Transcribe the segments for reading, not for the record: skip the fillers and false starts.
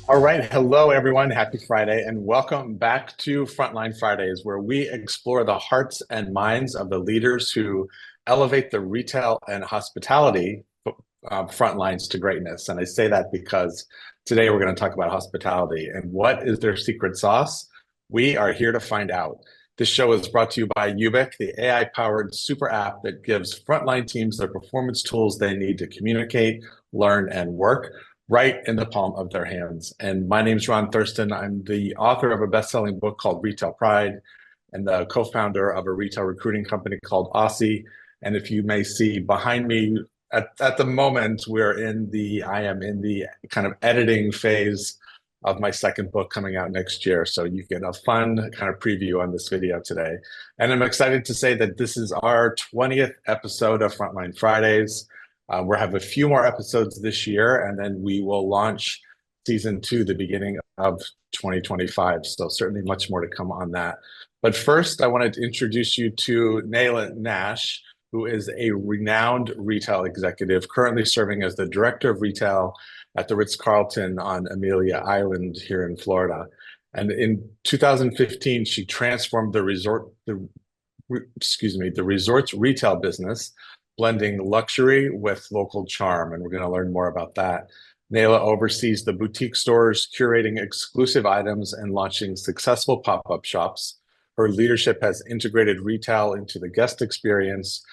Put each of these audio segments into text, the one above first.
All right. Hello, everyone. Happy Friday, and welcome back to Frontline Fridays, where we explore the hearts and minds of the leaders who elevate the retail and hospitality front lines to greatness. And I say that because today we're going to talk about hospitality and what is their secret sauce. We are here to find out. This show is brought to you by YOOBIC, the AI-powered super app that gives frontline teams the performance tools they need to communicate, learn, and work right in the palm of their hands. And my name is Ron Thurston. I'm the author of a best-selling book called Retail Pride and the co-founder of a retail recruiting company called Aussie. And if you may see behind me, at the moment, I am in the kind of editing phase of my second book coming out next year. So you get a fun kind of preview on this video today. And I'm excited to say that this is our 20th episode of Frontline Fridays. We'll have a few more episodes this year, and then we will launch season 2 the beginning of 2025. So certainly much more to come on that. But first, I wanted to introduce you to Nailah Nash, who is a renowned retail executive, currently serving as the director of retail at the Ritz-Carlton on Amelia Island here in Florida. And in 2015, she transformed the resort's retail business, blending luxury with local charm. And we're going to learn more about that. Nailah oversees the boutique stores, curating exclusive items and launching successful pop-up shops. Her leadership has integrated retail into the guest experience,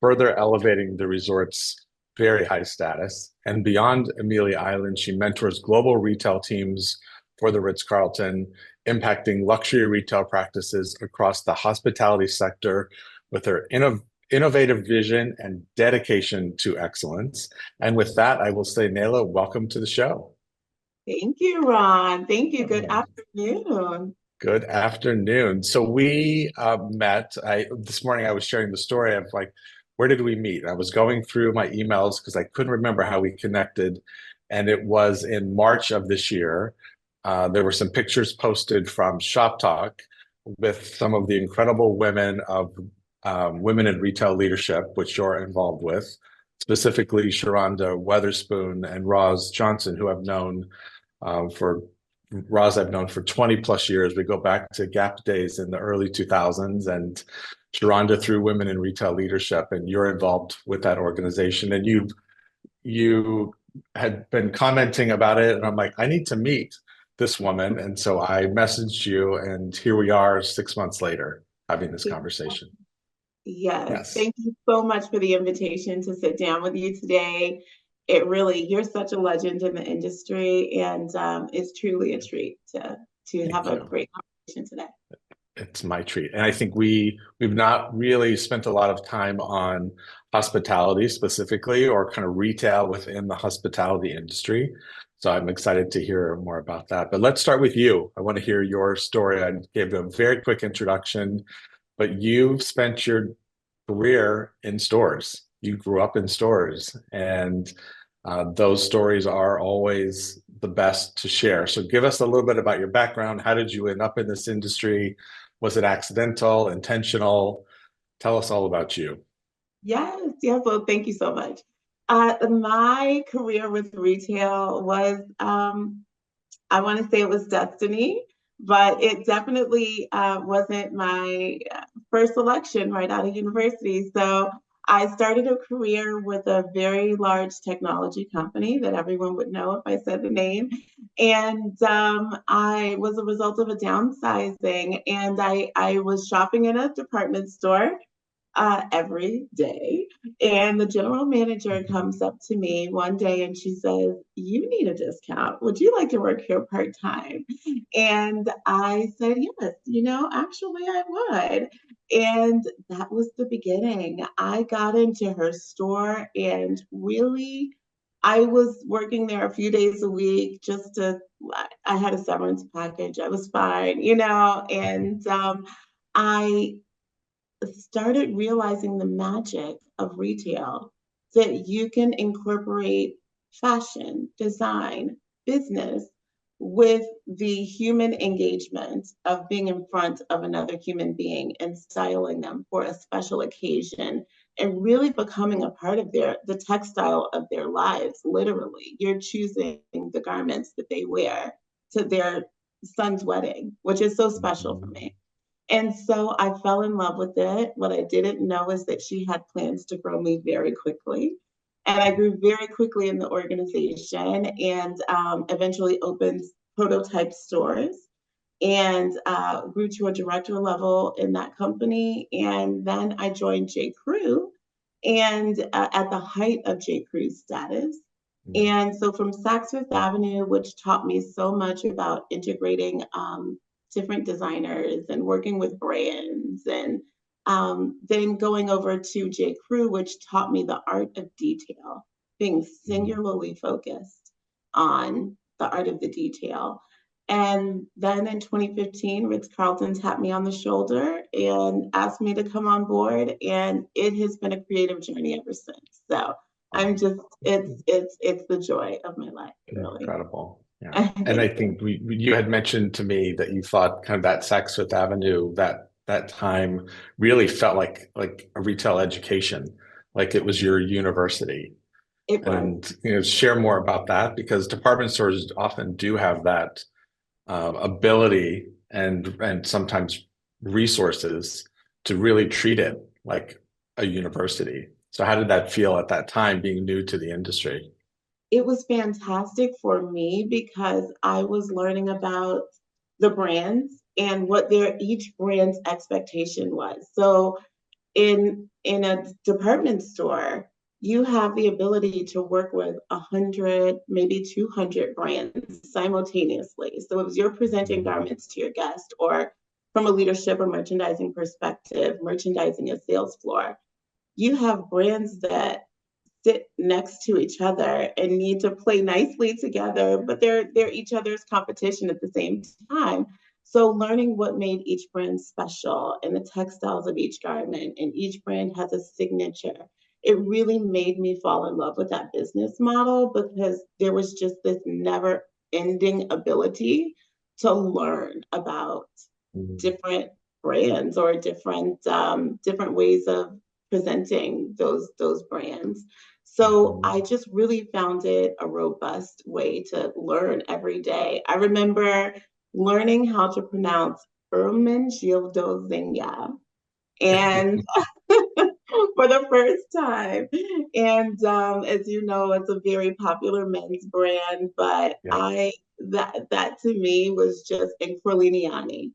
further elevating the resort's very high status. And beyond Amelia Island, she mentors global retail teams for the Ritz-Carlton, impacting luxury retail practices across the hospitality sector with her innovative vision and dedication to excellence. And with that, I will say, Nailah, welcome to the show. Thank you, Ron. Thank you. Good afternoon. Good afternoon. So we met. This morning I was sharing the story of like, where did we meet? I was going through my emails because I couldn't remember how we connected, and it was in March of this year. There were some pictures posted from Shop Talk with some of the incredible women of women in retail leadership, which you're involved with, specifically Sharonda Weatherspoon and Roz Johnson, who I've known Roz I've known for 20 plus years. We go back to Gap days in the early 2000s, and Sharonda through Women in Retail Leadership, and you're involved with that organization. And you had been commenting about it, and I'm like, I need to meet this woman. And so I messaged you, and here we are 6 months later having this conversation. Yes. Thank you so much for the invitation to sit down with you today. You're such a legend in the industry, and it's truly a treat to have a great conversation today. It's my treat. And I think we've not really spent a lot of time on hospitality specifically, or kind of retail within the hospitality industry. So I'm excited to hear more about that. But let's start with you. I want to hear your story. I gave a very quick introduction, but you've spent your career in stores. You grew up in stores, and those stories are always the best to share. So give us a little bit about your background. How did you end up in this industry? Was it accidental, intentional? Tell us all about you. Yes. Well, thank you so much. My career with retail was, I want to say it was destiny, but it definitely wasn't my first selection right out of university. So I started a career with a very large technology company that everyone would know if I said the name. And I was a result of a downsizing, and I was shopping in a department store every day. And the general manager comes up to me one day and she says, "You need a discount. Would you like to work here part-time?" And I said, "Yes, actually I would." And that was the beginning. I got into her store, and really, I was working there a few days a week I had a severance package. I was fine, and I started realizing the magic of retail, that you can incorporate fashion, design, business with the human engagement of being in front of another human being and styling them for a special occasion and really becoming a part of the textile of their lives. Literally, you're choosing the garments that they wear to their son's wedding, which is so special for me. And so I fell in love with it. What I didn't know is that she had plans to grow me very quickly. And I grew very quickly in the organization and eventually opened prototype stores and grew to a director level in that company. And then I joined J. Crew and at the height of J. Crew's status. And so from Saks Fifth Avenue, which taught me so much about integrating different designers and working with brands, and then going over to J. Crew, which taught me the art of detail, being singularly focused on the art of the detail. And then in 2015, Ritz-Carlton tapped me on the shoulder and asked me to come on board, and it has been a creative journey ever since. So I'm just, it's the joy of my life, really. Incredible. Yeah. And I think you had mentioned to me that you thought kind of that Saks Fifth Avenue, that time really felt like a retail education, like it was your university. It was. And share more about that, because department stores often do have that ability and sometimes resources to really treat it like a university. So how did that feel at that time, being new to the industry? It was fantastic for me because I was learning about the brands and what each brand's expectation was. So in a department store, you have the ability to work with 100, maybe 200 brands simultaneously. So if you're presenting garments to your guest, or from a leadership or merchandising perspective, merchandising a sales floor, you have brands that sit next to each other and need to play nicely together, but they're each other's competition at the same time. So learning what made each brand special and the textiles of each garment, and each brand has a signature, it really made me fall in love with that business model, because there was just this never ending ability to learn about different brands or different ways of presenting those brands. So I just really found it a robust way to learn every day. I remember learning how to pronounce Ermenegildo Zegna, and for the first time. And as you know, it's a very popular men's brand, but that to me was just in Corleone.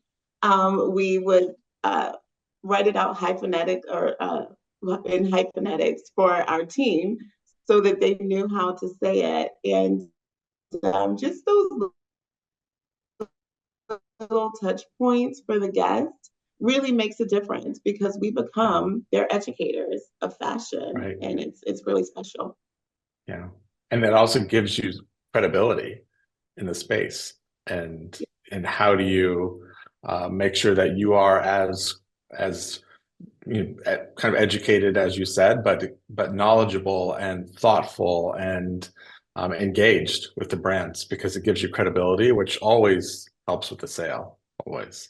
We would write it out hyphenetic or in hyphenetics for our team so that they knew how to say it. And just those little touch points for the guest really makes a difference, because we become their educators of fashion, and it's really special. Yeah, and that also gives you credibility in the space, and how do you make sure that you are as kind of educated, as you said, but knowledgeable and thoughtful and engaged with the brands, because it gives you credibility, which always helps with the sale, always.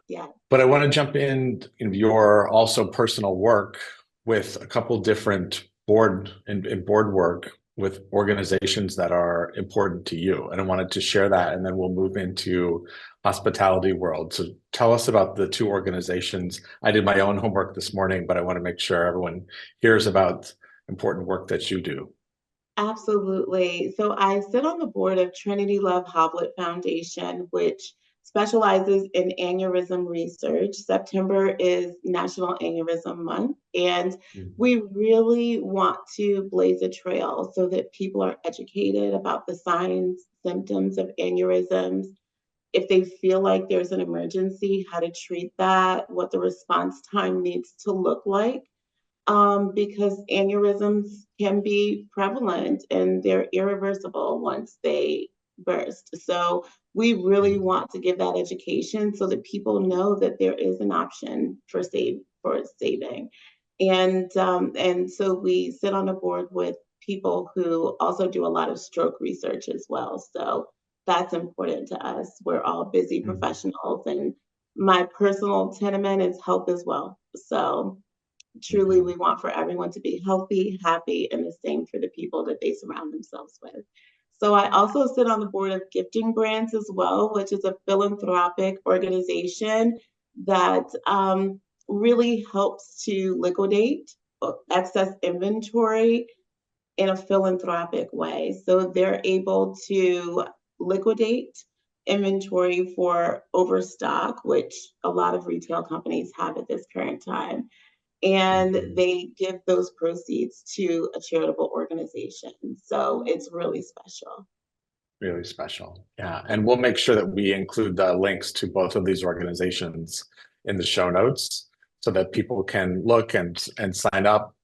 Yeah. But I want to jump in your also personal work with a couple different board work with organizations that are important to you. And I wanted to share that, and then we'll move into hospitality world. So tell us about the two organizations. I did my own homework this morning, but I want to make sure everyone hears about important work that you do. Absolutely. So I sit on the board of Trinity Love Hoblet Foundation, which specializes in aneurysm research. September is National Aneurysm Month, and we really want to blaze a trail so that people are educated about the signs, symptoms of aneurysms. If they feel like there's an emergency, how to treat that, what the response time needs to look like. Because aneurysms can be prevalent and they're irreversible once they burst. So we really want to give that education so that people know that there is an option for saving. And so we sit on a board with people who also do a lot of stroke research as well. So that's important to us. We're all busy professionals, and my personal tenement is health as well. So truly, we want for everyone to be healthy, happy, and the same for the people that they surround themselves with. So I also sit on the board of Gifting Brands as well, which is a philanthropic organization that really helps to liquidate excess inventory in a philanthropic way. So they're able to liquidate inventory for overstock, which a lot of retail companies have at this current time. And they give those proceeds to a charitable organization. So it's really special. Really special. Yeah. And we'll make sure that we include the links to both of these organizations in the show notes so that people can look and sign up,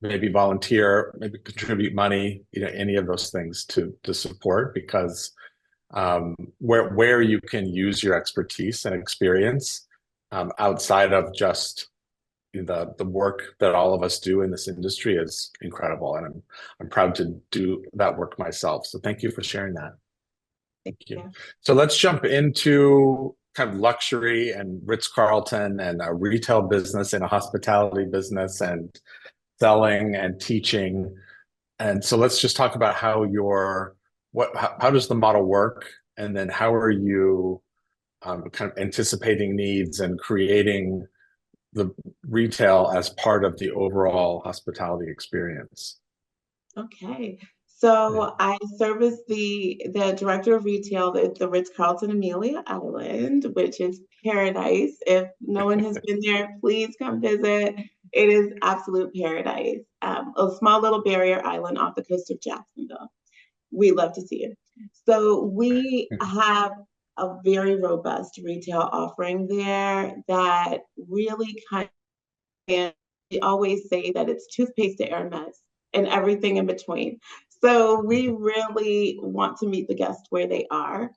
maybe volunteer, maybe contribute money, any of those things to support, because where you can use your expertise and experience outside of just the work that all of us do in this industry is incredible, and I'm proud to do that work myself. So thank you for sharing that. Thank you. Yeah. So let's jump into kind of luxury and Ritz-Carlton and a retail business and a hospitality business and selling and teaching. And so let's just talk about how how does the model work? And then how are you kind of anticipating needs and creating the retail as part of the overall hospitality experience? Okay. So I service the director of retail at the Ritz-Carlton Amelia Island, which is paradise. If no one has been there, please come visit. It is absolute paradise. A small little barrier island off the coast of Jacksonville. We love to see it. So we have a very robust retail offering there that really kind of, we always say that it's toothpaste to Hermes and everything in between. So we really want to meet the guests where they are,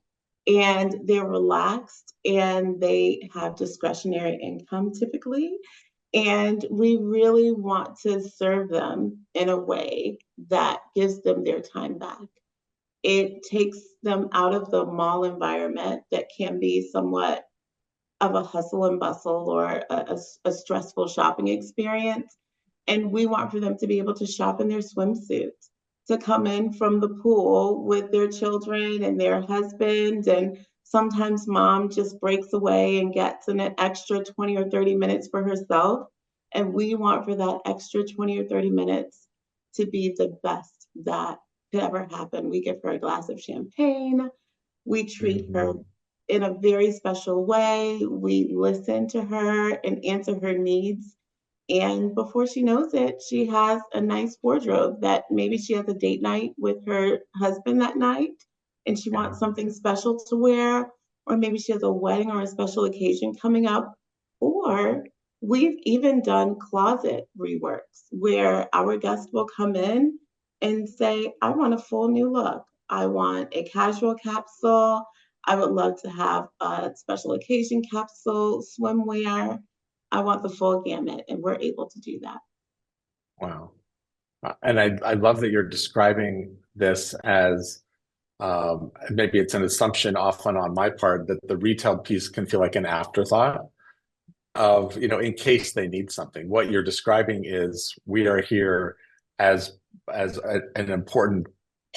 and they're relaxed and they have discretionary income typically. And we really want to serve them in a way that gives them their time back. It takes them out of the mall environment that can be somewhat of a hustle and bustle or a stressful shopping experience. And we want for them to be able to shop in their swimsuits, to come in from the pool with their children and their husband. And sometimes mom just breaks away and gets an extra 20 or 30 minutes for herself. And we want for that extra 20 or 30 minutes to be the best that could ever happen. We give her a glass of champagne. We treat her in a very special way. We listen to her and answer her needs. And before she knows it, she has a nice wardrobe that maybe she has a date night with her husband that night and she wants something special to wear, or maybe she has a wedding or a special occasion coming up. Or we've even done closet reworks where our guests will come in and say, I want a full new look. I want a casual capsule. I would love to have a special occasion capsule, swimwear. I want the full gamut, and we're able to do that. Wow. And I love that you're describing this as maybe it's an assumption often on my part that the retail piece can feel like an afterthought of, in case they need something. What you're describing is we are here as an important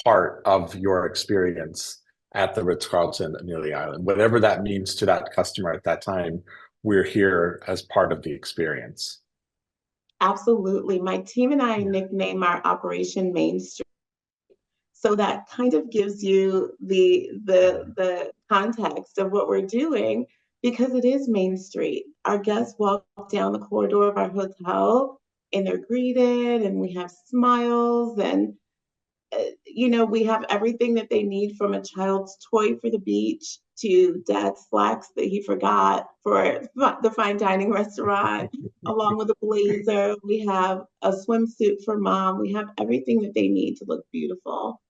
part of your experience at the Ritz-Carlton Amelia Island. Whatever that means to that customer at that time, we're here as part of the experience. Absolutely. My team and I nickname our operation Main Street. So that kind of gives you the context of what we're doing, because it is Main Street. Our guests walk down the corridor of our hotel and they're greeted, and we have smiles, and we have everything that they need, from a child's toy for the beach to dad's slacks that he forgot for the fine dining restaurant, along with a blazer. We have a swimsuit for mom. We have everything that they need to look beautiful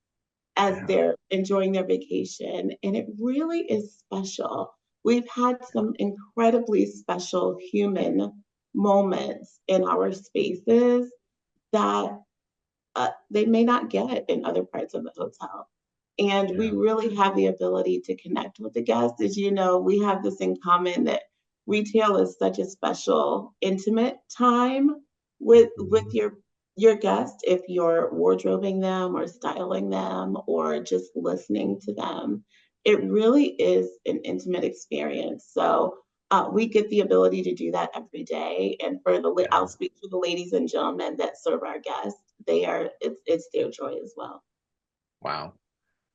as they're enjoying their vacation. And it really is special. We've had some incredibly special human moments in our spaces that they may not get in other parts of the hotel. And we really have the ability to connect with the guests. As you know, we have this in common, that retail is such a special, intimate time with your your guest, if you're wardrobing them or styling them or just listening to them, it really is an intimate experience. So we get the ability to do that every day. And for the, Yeah. I'll speak for the ladies and gentlemen that serve our guests. They are, it's their joy as well. Wow.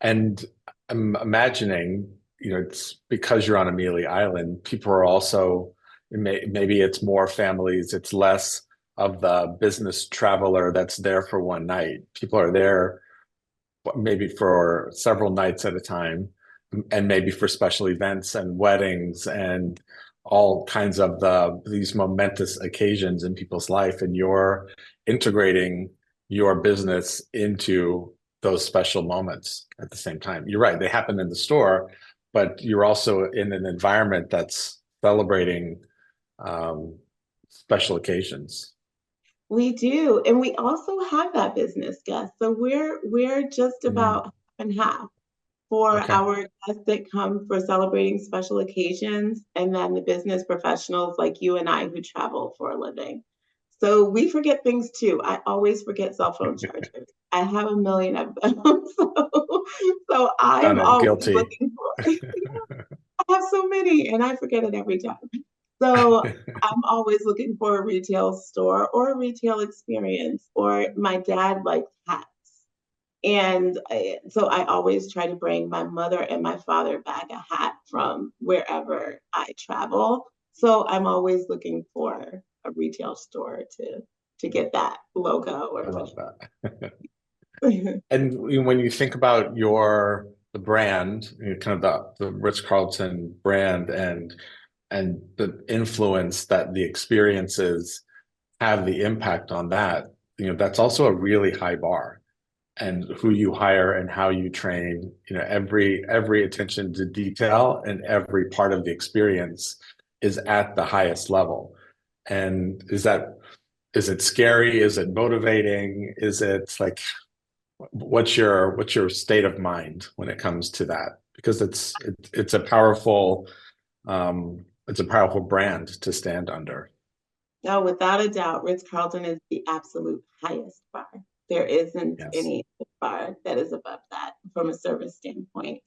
And I'm imagining, it's because you're on Amelia Island, people are also, maybe it's more families, it's less of the business traveler that's there for one night. People are there maybe for several nights at a time, and maybe for special events and weddings and all kinds of these momentous occasions in people's life. And you're integrating your business into those special moments at the same time. You're right, they happen in the store, but you're also in an environment that's celebrating special occasions. We do, and we also have that business guest. So we're just Mm, about half and half for okay. our guests that come for celebrating special occasions, and then the business professionals like you and I who travel for a living. So we forget things too. I always forget cell phone chargers. I have a million of them. So Done I'm it. always Guilty. looking for, I have so many and I forget it every time. So I'm always looking for a retail store or a retail experience, or my dad likes hats. And so I always try to bring my mother and my father back a hat from wherever I travel. So I'm always looking for a retail store to get that logo I or love that. whatever. And when you think about the brand, kind of the Ritz-Carlton brand and the influence that the experiences have the impact on that, that's also a really high bar. And who you hire and how you train, every attention to detail and every part of the experience is at the highest level. And is it scary? Is it motivating? Is it like, what's your state of mind when it comes to that? Because it's a powerful brand to stand under. No, without a doubt, Ritz-Carlton is the absolute highest bar. There isn't Yes. any bar that is above that from a service standpoint.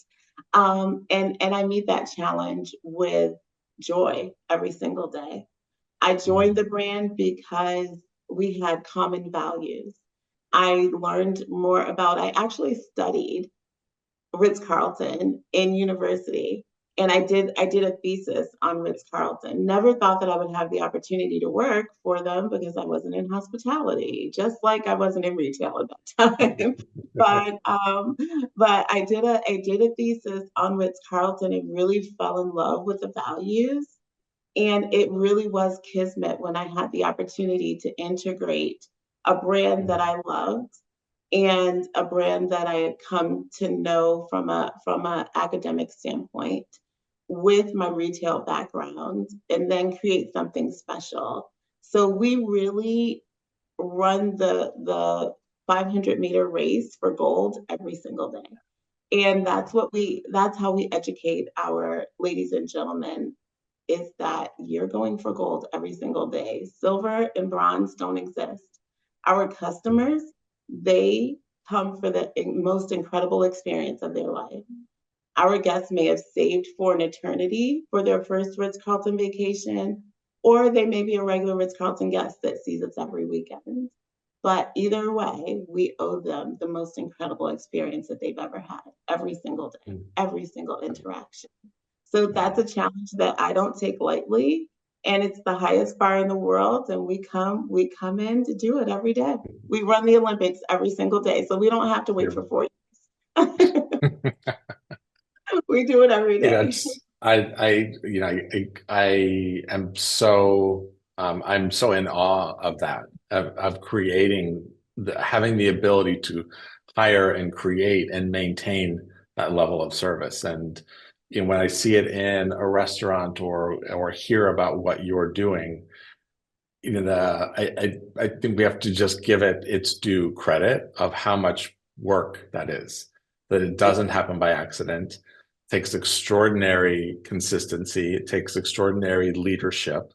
And I meet that challenge with joy every single day. I joined Mm. the brand because we had common values. I learned more about, I actually studied Ritz-Carlton in university. And I did a thesis on Ritz-Carlton. Never thought that I would have the opportunity to work for them because I wasn't in hospitality, just like I wasn't in retail at that time. But I did a thesis on Ritz-Carlton and really fell in love with the values. And it really was kismet when I had the opportunity to integrate a brand that I loved and a brand that I had come to know from a academic standpoint with my retail background, and then create something special. So we really run the 500-meter race for gold every single day. And that's how we educate our ladies and gentlemen, is that you're going for gold every single day. Silver and bronze don't exist. Our customers, they come for the most incredible experience of their life. Our guests may have saved for an eternity for their first Ritz-Carlton vacation, or they may be a regular Ritz-Carlton guest that sees us every weekend. But either way, we owe them the most incredible experience that they've ever had every single day, Mm. every single interaction. So that's Wow. a challenge that I don't take lightly. And it's the highest bar in the world. And we come in to do it every day. We run the Olympics every single day. So we don't have to wait You're, for 4 years. We do it every day. it's I am so I'm so in awe of that, of creating having the ability to hire and create and maintain that level of service. And when I see it in a restaurant or hear about what you're doing, I think we have to just give it its due credit of how much work that is, that it doesn't happen by accident. It takes extraordinary consistency. It takes extraordinary leadership.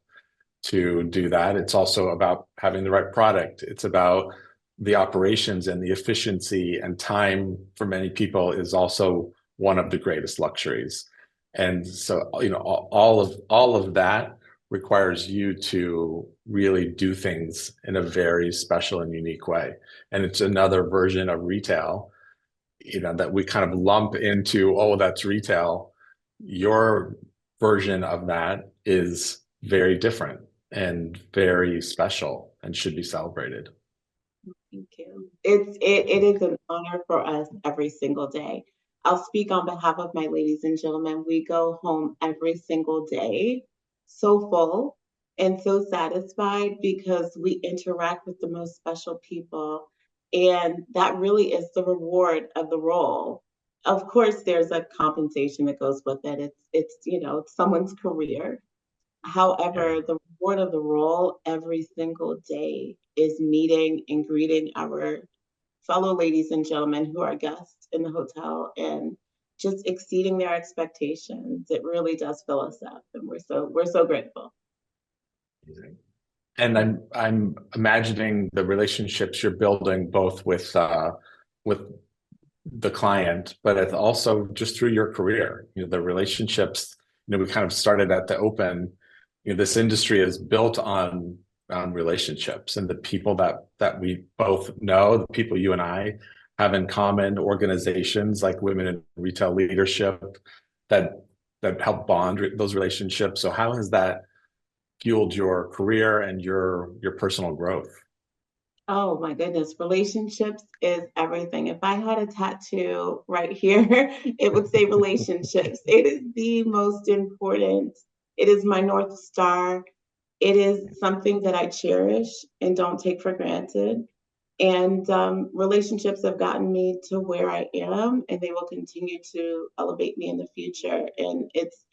to do that. It's also about having the right product. It's about the operations, and the efficiency and time for many people is also one of the greatest luxuries. And so, all of that requires you to really do things in a very special and unique way. And it's another version of retail, that we kind of lump into, oh, that's retail. Your version of that is very different and very special and should be celebrated. Thank you. It is an honor for us every single day. I'll speak on behalf of my ladies and gentlemen. We go home every single day so full and so satisfied because we interact with the most special people. And that really is the reward of the role. Of course, there's a compensation that goes with it. It's someone's career. Yeah. However, the reward of the role every single day is meeting and greeting our fellow ladies and gentlemen who are guests in the hotel and just exceeding their expectations. It really does fill us up, and we're so grateful. Amazing. And I'm imagining the relationships you're building both with the client, but it's also just through your career. The relationships. We kind of started at the open. This industry is built on relationships, and the people that we both know, the people you and I have in common, organizations like Women in Retail Leadership that help bond those relationships. So how has that fueled your career and your personal growth? Oh my goodness, relationships is everything. If I had a tattoo right here, it would say relationships. It is the most important. It is my North Star. It is something that I cherish and don't take for granted. And relationships have gotten me to where I am, and they will continue to elevate me in the future. And it's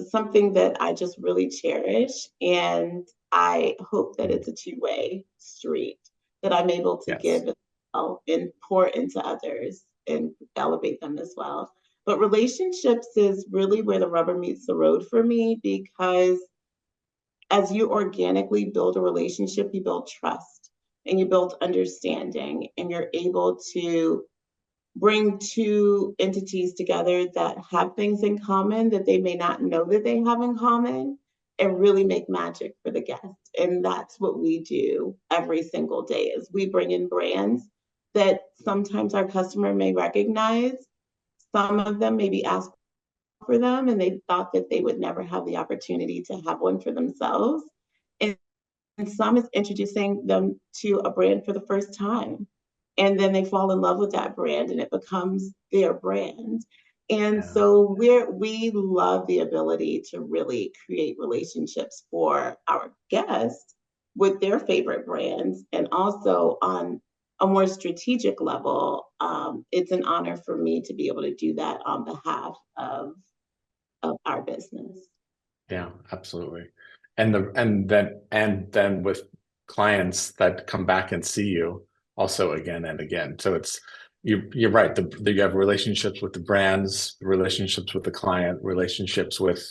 something that I just really cherish. And I hope that it's a two-way street, that I'm able to Yes. give as well and pour into others and elevate them as well. But relationships is really where the rubber meets the road for me, because as you organically build a relationship, you build trust and you build understanding, and you're able to bring two entities together that have things in common that they may not know that they have in common, and really make magic for the guest. And that's what we do every single day, is we bring in brands that sometimes our customer may recognize. Some of them maybe ask for them and they thought that they would never have the opportunity to have one for themselves. And some is introducing them to a brand for the first time. And then they fall in love with that brand and it becomes their brand. And Yeah. so we love the ability to really create relationships for our guests with their favorite brands. And also on a more strategic level, it's an honor for me to be able to do that on behalf of our business. Yeah, absolutely. And then with clients that come back and see you also again and again. So you're right. You have relationships with the brands, relationships with the client, relationships with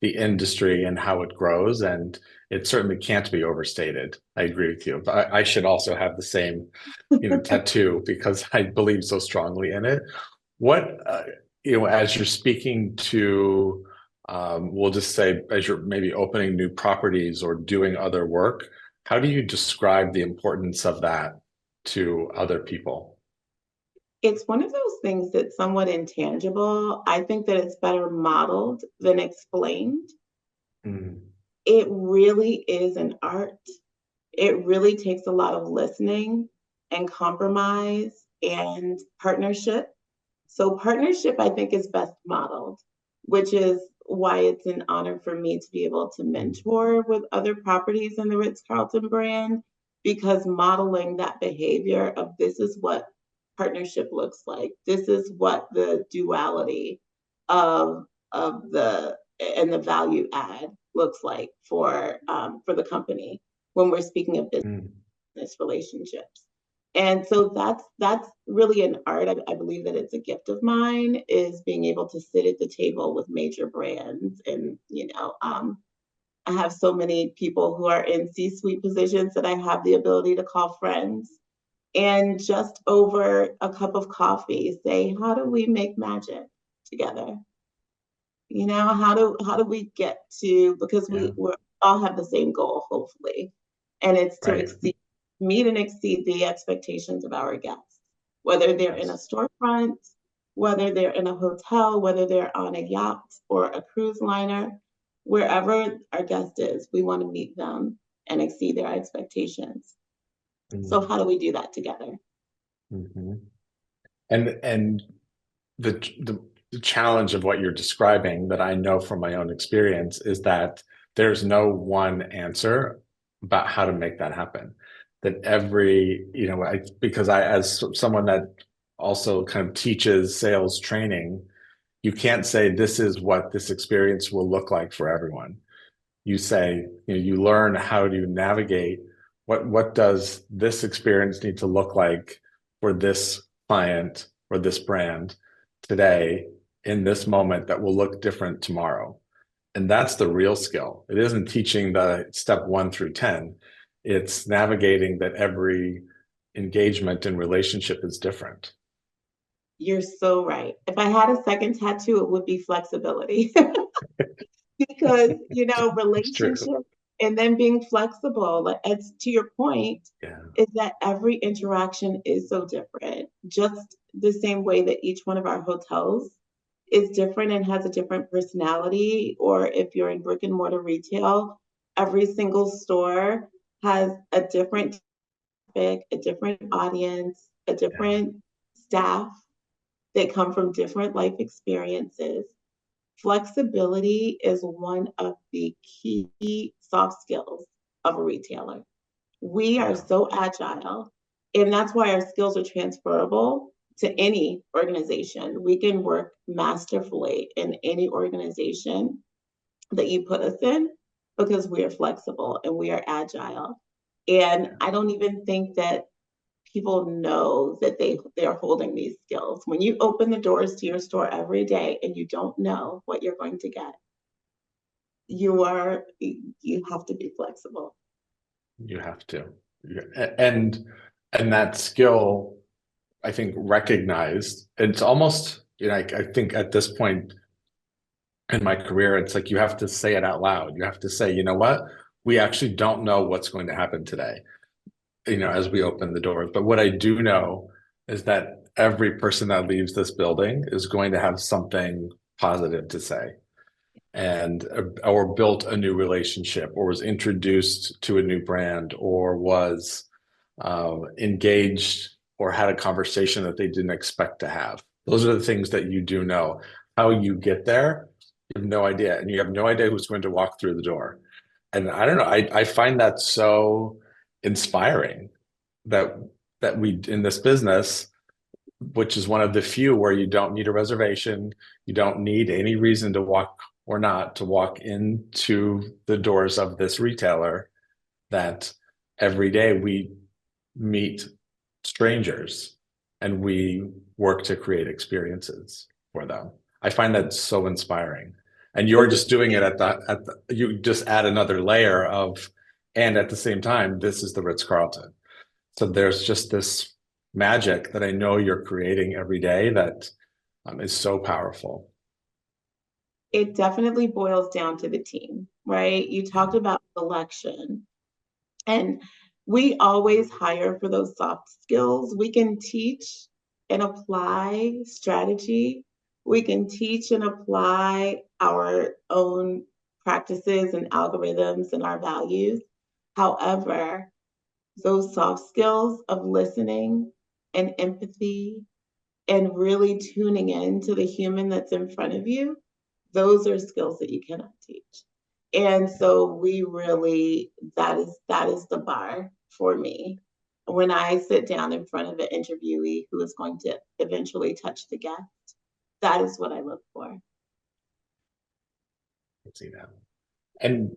the industry and how it grows. And it certainly can't be overstated. I agree with you. But I should also have the same, tattoo, because I believe so strongly in it. What, as you're speaking to, we'll just say, as you're maybe opening new properties or doing other work, how do you describe the importance of that to other people? It's one of those things that's somewhat intangible. I think that it's better modeled than explained. Mm, It really is an art. It really takes a lot of listening and compromise and partnership. So partnership, I think, is best modeled, which is why it's an honor for me to be able to mentor with other properties in the Ritz-Carlton brand, because modeling that behavior of this is what partnership looks like. This is what the duality of the and the value add looks like for the company when we're speaking of mm, business relationships. And so that's really an art. I believe that it's a gift of mine, is being able to sit at the table with major brands. And I have so many people who are in C-suite positions that I have the ability to call friends, and just over a cup of coffee say, how do we make magic together? How do we get to, because Yeah. we all have the same goal, hopefully, and it's to Right. meet and exceed the expectations of our guests, whether they're in a Yes. storefront, whether they're in a hotel, whether they're on a yacht or a cruise liner, wherever our guest is, we want to meet them and exceed their expectations. So Mm-hmm. how do we do that together? Mm-hmm. And the, the the challenge of what you're describing that I know from my own experience is that there's no one answer about how to make that happen. That every, because I, as someone that also kind of teaches sales training, you can't say this is what this experience will look like for everyone. You say, you learn how to navigate what does this experience need to look like for this client or this brand today in this moment that will look different tomorrow. And that's the real skill. It isn't teaching the step 1 through 10. It's navigating that every engagement and relationship is different. You're so right. If I had a second tattoo, it would be flexibility. Because It's true. relationship and then being flexible, like, as to your point, Yeah. is that every interaction is so different, just the same way that each one of our hotels is different and has a different personality. Or if you're in brick and mortar retail, every single store has a different topic, a different audience, a Yeah. different staff that come from different life experiences. Flexibility is one of the key soft skills of a retailer. We are Yeah. so agile, and that's why our skills are transferable to any organization. We can work masterfully in any organization that you put us in, because we are flexible and we are agile. And Yeah. I don't even think that people know that they're holding these skills. When you open the doors to your store every day and you don't know what you're going to get, you have to be flexible. You have to. And and that skill, I think, recognized. It's almost, I think at this point in my career, it's like you have to say it out loud. You have to say, you know what? We actually don't know what's going to happen today, as we open the doors. But what I do know is that every person that leaves this building is going to have something positive to say, and or built a new relationship, or was introduced to a new brand, or was engaged or had a conversation that they didn't expect to have. Those are the things that you do know. How you get there, you have no idea, and you have no idea who's going to walk through the door. And I don't know, I find that so inspiring that we in this business, which is one of the few where you don't need a reservation, you don't need any reason to walk or not to walk into the doors of this retailer, that every day we meet strangers and we work to create experiences for them. I find that so inspiring. And you're just doing it you just add another layer of, and at the same time, this is the Ritz-Carlton. So there's just this magic that I know you're creating every day that is so powerful. It definitely boils down to the team, right? You Yeah. talked about selection, and we always hire for those soft skills. We can teach and apply strategy. We can teach and apply our own practices and algorithms and our values. However, those soft skills of listening and empathy and really tuning in to the human that's in front of you, those are skills that you cannot teach. And so we really, that is the bar for me. When I sit down in front of an interviewee who is going to eventually touch the guest, that is what I look for. I see that. And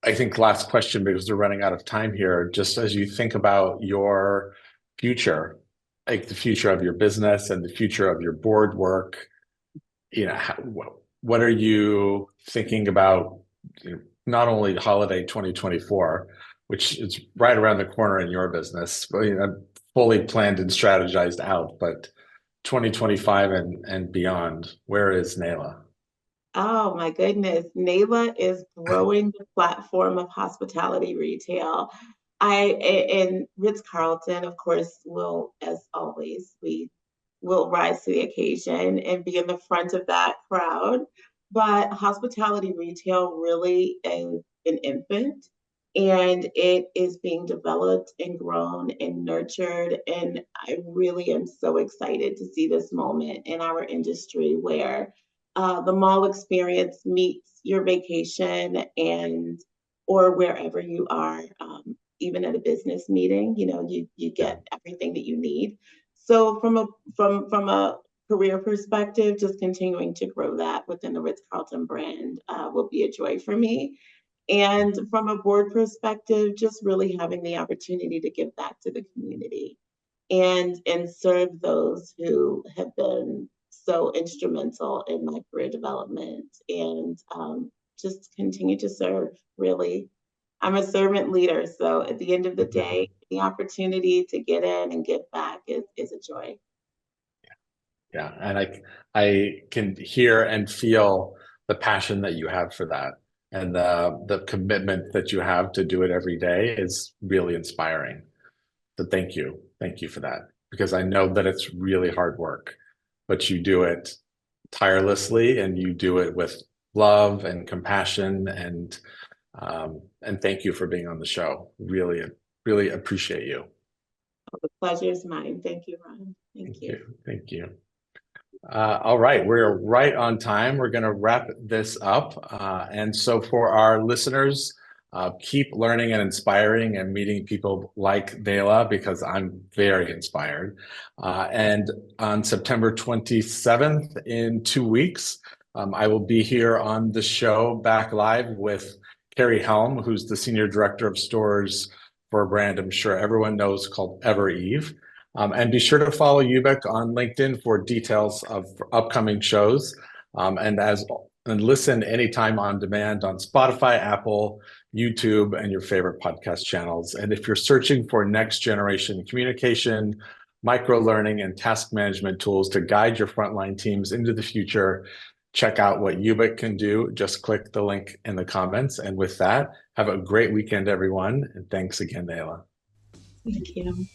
I think last question, because we're running out of time here, just as you think about your future, like the future of your business and the future of your board work, what are you thinking about, not only holiday 2024, which is right around the corner in your business, but fully planned and strategized out, but 2025 and beyond, where is Nailah? Oh my goodness. Nailah is growing the platform of hospitality retail. And Ritz-Carlton, of course, will, as always, we will rise to the occasion and be in the front of that crowd. But hospitality retail really is an infant, and it is being developed and grown and nurtured. And I really am so excited to see this moment in our industry where the mall experience meets your vacation and or wherever you are, even at a business meeting, you get everything that you need. So from a career perspective, just continuing to grow that within the Ritz-Carlton brand will be a joy for me. And from a board perspective, just really having the opportunity to give back to the community and serve those who have been so instrumental in my career development and just continue to serve. Really, I'm a servant leader, so at the end of the day, the opportunity to get in and give back is a joy. Yeah, and I can hear and feel the passion that you have for that, and the commitment that you have to do it every day is really inspiring. So thank you for that, because I know that it's really hard work, but you do it tirelessly and you do it with love and compassion, and thank you for being on the show. Really, really appreciate you. The pleasure is mine. Thank you, Ron. Thank you. Thank you. All right, we're right on time. We're going to wrap this up. And so for our listeners, keep learning and inspiring and meeting people like Nailah, because I'm very inspired. And on September 27th, in 2 weeks, I will be here on the show back live with Carrie Helm, who's the Senior Director of Stores for a brand I'm sure everyone knows called Ever Eve. And be sure to follow YOOBIC on LinkedIn for details of upcoming shows. And listen anytime on demand on Spotify, Apple, YouTube, and your favorite podcast channels. And if you're searching for next generation communication, micro learning, and task management tools to guide your frontline teams into the future, check out what YOOBIC can do. Just click the link in the comments. And with that, have a great weekend, everyone. And thanks again, Nailah. Thank you.